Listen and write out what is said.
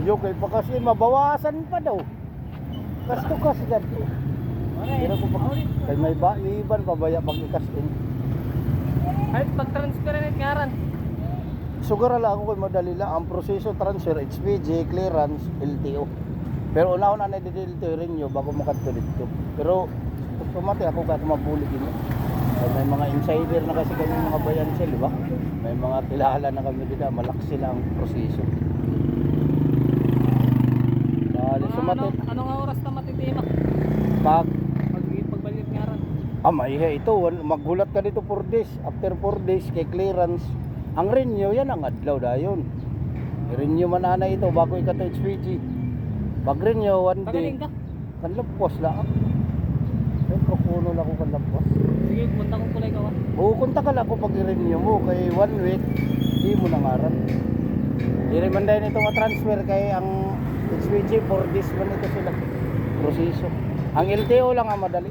Yo kay pa kasi mabawasan pa daw. Kasto kas gad. Pero ko pa kay may iban pabaya pag ikasin. Ay pag-transfer na ngaran. Sugar lang ako kay madali lang ang proseso transfer HPG clearance LTO. Pero una-una na dito rin yo bago makadto dito. Pero automatic ako kaya mabuli din. May mga insider na kasi kami mga bayan sila, di ba? May mga kilala na kami dito, malaki sila ang proseso. Anong oras na matitima? Pagbalik ngaran. May ito, maggulat ka dito 4 days. After 4 days kay clearance, ang renew yan ang adlaw dayon. I-renew man ana ito bago ikato HPG. Pag renew 1 day. Pagaling ka? Kanlapos lang. May prokuno lang ako kanlapos. Sige, punta ko kulay ka. Kunta ka lang ako pag i-renew mo kay 1 week, di mo nangaran. I-remanday nito nga transfer kay ang HPG 4 days man ito sila. Proseso. Ang LTO lang ang madali.